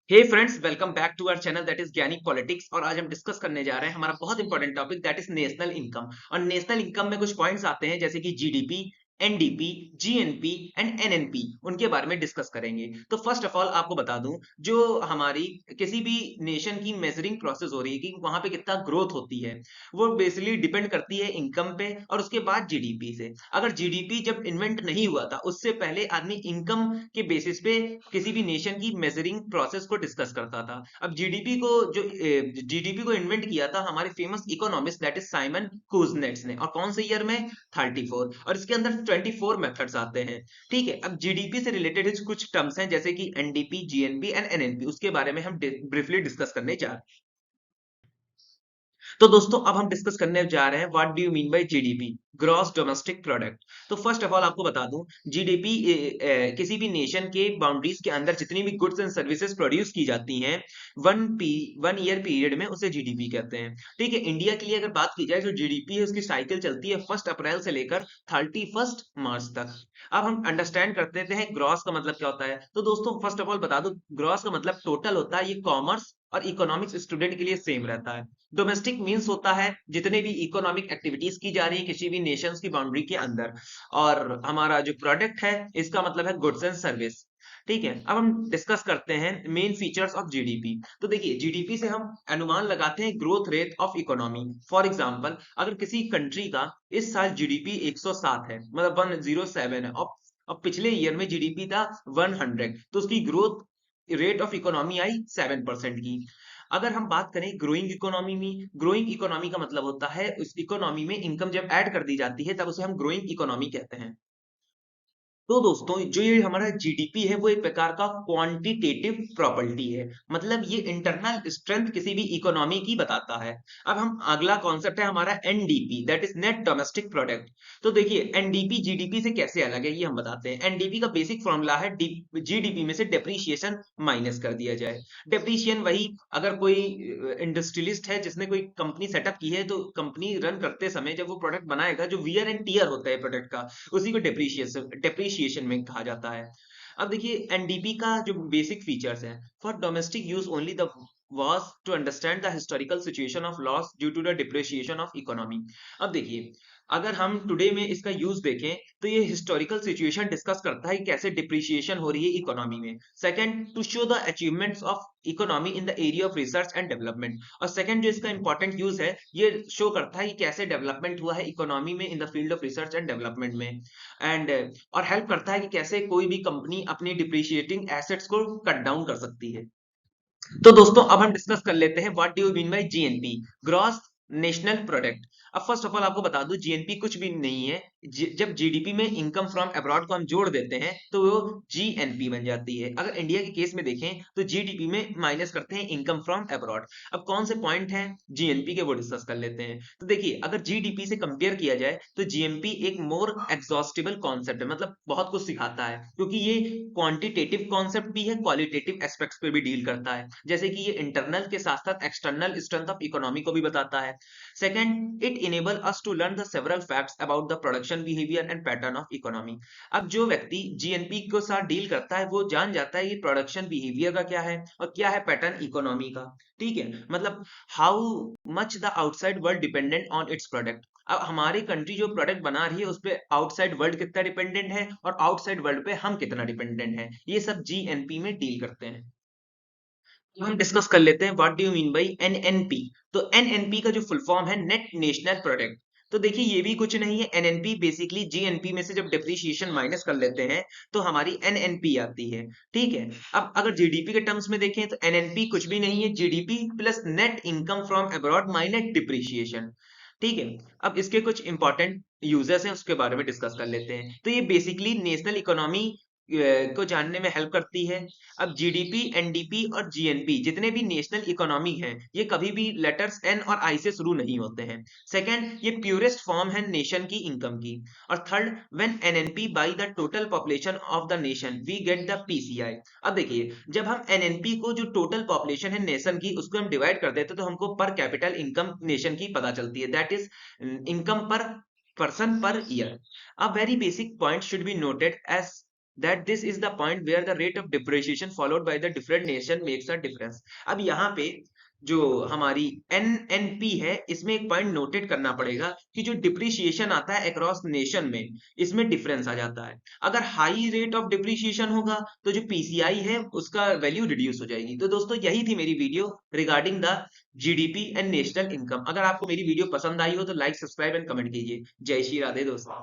Hey friends, welcome back to our channel that is Gyani politics. और आज हम discuss करने जा रहे हैं हमारा बहुत important topic that is national income. और नेशनल इनकम में कुछ पॉइंट्स आते हैं जैसे कि GDP, NDP, GNP and NNP. उनके बारे में डिस्कस करेंगे। तो फर्स्ट ऑफ ऑल आपको बता दूं, जो हमारी किसी भी नेशन की मेजरिंग प्रोसेस हो रही है कि वहां पे कितना ग्रोथ होती है, वो बेसिकली डिपेंड करती है इनकम पे और उसके बाद जीडीपी से। अगर जीडीपी जब इन्वेंट नहीं हुआ था उससे पहले आदमी इनकम के बेसिस पे किसी भी नेशन की मेजरिंग प्रोसेस को डिस्कस करता था। अब जीडीपी को इन्वेंट किया था हमारे famous economist that is Simon Kuznets ने। और कौन से ईयर में? 34। और इसके अंदर 24 मेथड्स आते हैं। ठीक है, अब जीडीपी से रिलेटेड कुछ टर्म्स हैं जैसे कि एनडीपी, जीएनपी एंड एनएनपी। उसके बारे में हम ब्रीफली डिस्कस करने जा रहे हैं। तो दोस्तों अब हम डिस्कस करने जा रहे हैं what do you mean by GDP, gross domestic product. तो फर्स्ट ऑफ ऑल आपको बता दूं, जीडीपी किसी भी नेशन के बाउंड्रीज के अंदर जितनी भी गुड्स एंड सर्विसेज प्रोड्यूस की जाती हैं वन ईयर पीरियड में, उसे जीडीपी कहते हैं। ठीक है, इंडिया के लिए अगर बात की जाए, जो जीडीपी है उसकी साइकिल चलती है 1 अप्रैल से लेकर 31 मार्च तक। अब हम अंडरस्टैंड करते हैं ग्रॉस का मतलब क्या होता है। तो दोस्तों फर्स्ट ऑफ ऑल बता दूं, ग्रॉस का मतलब टोटल होता है। ये कॉमर्स और इकोनॉमिक्स स्टूडेंट के लिए सेम रहता है। डोमेस्टिक मींस होता है जितने भी इकोनॉमिक एक्टिविटीज की जा रही है किसी भी नेशंस की बाउंड्री के अंदर। और हमारा जो प्रोडक्ट है इसका मतलब है गुड्स एंड सर्विस। ठीक है, अब हम डिस्कस करते हैं मेन फीचर्स ऑफ जीडीपी। तो देखिए, जीडीपी से हम अनुमान लगाते हैं growth rate of economy. For example, अगर किसी कंट्री का इस साल जीडीपी 107 है, मतलब 107 है, और पिछले ईयर में जीडीपी था 100, तो उसकी growth rate of economy I 7% की। अगर हम बात करें ग्रोइंग इकोनॉमी में, ग्रोइंग इकोनॉमी का मतलब होता है उस इकोनॉमी में इनकम जब ऐड कर दी जाती है तब उसे हम ग्रोइंग इकोनॉमी कहते हैं। तो दोस्तों जो ये हमारा जीडीपी है वो एक प्रकार का क्वांटिटेटिव प्रॉपर्टी है, मतलब ये इंटरनल स्ट्रेंथ किसी भी इकोनॉमी की बताता है। अब हम अगला कॉन्सेप्ट है हमारा NDP, that is net domestic product. तो देखिए, एनडीपी जीडीपी से कैसे अलग है ये हम बताते हैं। एनडीपी का बेसिक फॉर्मूला है जीडीपी में से डेप्रीशिएशन माइनस कर दिया जाए। डेप्रीशिएशन वही, अगर कोई इंडस्ट्रियलिस्ट है जिसने कोई कंपनी सेटअप की है, तो कंपनी रन करते समय जब वो प्रोडक्ट बनाएगा, जो वियर एंड टीयर होता है प्रोडक्ट का, उसी को डेप्रीशिएशन में कहा जाता है। अब देखिए, एनडीपी का जो बेसिक फीचर्स हैं, for domestic use only the was to understand the historical situation of loss due to the depreciation of economy। अब देखिए, अगर हम टुडे में इसका यूज देखें तो ये हिस्टोरिकल सिचुएशन डिस्कस करता है कि कैसे डिप्रिसिएशन हो रही है इकोनॉमी में। Second, to show the achievements of economy in the area of research and development. और सेकंड जो इसका इंपॉर्टेंट यूज है, ये शो करता है कि कैसे डेवलपमेंट हुआ है इकोनॉमी में in the field of research and development में। एंड और हेल्प करता है कि कैसे कोई भी कंपनी अपनी डिप्रिशिएटिंग एसेट्स को कट डाउन कर सकती है। तो दोस्तों अब हम डिस्कस कर लेते हैं what do you mean by GNP, gross national product. अब फर्स्ट ऑफ ऑल आपको बता दूं, जीएनपी कुछ भी नहीं है। जब जीडीपी में इनकम फ्रॉम अब्रॉड को हम जोड़ देते हैं तो वो जीएनपी बन जाती है। अगर इंडिया के केस में देखें तो जीडीपी में माइनस करते हैं इनकम फ्रॉम अब्रॉड। अब कौन से पॉइंट हैं जीएनपी के, वो डिस्कस कर लेते हैं। तो देखिए, अगर जीडीपी से कंपेयर किया जाए तो जीएनपी एक मोर एग्जॉस्टिबल कॉन्सेप्ट है, मतलब बहुत कुछ सिखाता है, क्योंकि ये क्वांटिटेटिव कॉन्सेप्ट भी है, क्वालिटेटिव एस्पेक्ट्स पे भी डील करता है। जैसे कि ये इंटरनल के साथ साथ एक्सटर्नल स्ट्रेंथ ऑफ इकोनॉमी को भी बताता है। Second, it enable us to learn the several facts about the production behaviour and pattern of economy. अब जो व्यक्ति जीएनपी के साथ डील करता है वो जान जाता है ये प्रोडक्शन बिहेवियर का क्या है और क्या है पैटर्न इकोनॉमी का। ठीक है, मतलब how much the outside world dependent on it's product. अब हमारी कंट्री जो प्रोडक्ट बना रही है उस पे आउटसाइड वर्ल्ड कितना डिपेंडेंट है और आउटसाइड वर्ल्ड पे हम कितना डिपेंडेंट है, ये सब जीएनपी में डील करते हैं। तो हम डिस्कस कर लेते हैं what do you mean by NNP. तो एनएनपी का जो फुल फॉर्म है नेट नेशनल प्रोडक्ट। तो देखिए, ये भी कुछ नहीं है। एनएनपी बेसिकली जीएनपी में से जब डिप्रिशिएशन माइनस कर लेते हैं तो हमारी एनएनपी आती है। ठीक है, अब अगर जीडीपी के टर्म्स में देखें तो एनएनपी कुछ भी नहीं है, GDP plus net income from abroad minus depreciation. ठीक है, अब इसके कुछ इंपॉर्टेंट यूजर्स हैं उसके बारे में डिस्कस कर लेते हैं। तो ये बेसिकली नेशनल इकोनॉमी को जानने में हेल्प करती है। अब जीडीपी, एनडीपी और जीएनपी जितने भी नेशनल इकोनॉमी हैं, ये कभी भी लेटर्स एन और आई से शुरू नहीं होते हैं। सेकंड, ये प्योरेस्ट फॉर्म है नेशन की इनकम की। और third, when NNP by the total population of the nation we get the PCI. अब देखिए, जब हम एनएनपी को, जो टोटल पॉपुलेशन है नेशन की, उसको हम डिवाइड कर देते हैं तो हमको पर कैपिटल इनकम नेशन की पता चलती है, दैट इज इनकम पर person per year. A very basic point should be noted as that this is the point where the rate of depreciation followed by the different nation makes a difference। अब यहाँ पे जो हमारी NNP है, इसमें एक point notate करना पड़ेगा कि जो डिप्रिसिएशन आता है अक्रॉस नेशन में, इसमें डिफरेंस आ जाता है। अगर हाई रेट ऑफ डिप्रिसिएशन होगा तो जो पीसीआई है उसका वैल्यू रिड्यूस हो जाएगी। तो दोस्तों यही थी मेरी video regarding the GDP and national income. अगर आपको मेरी वीडियो पसंद आई हो तो लाइक, सब्सक्राइब एंड कमेंट कीजिए। जय श्री राधे दोस्तों।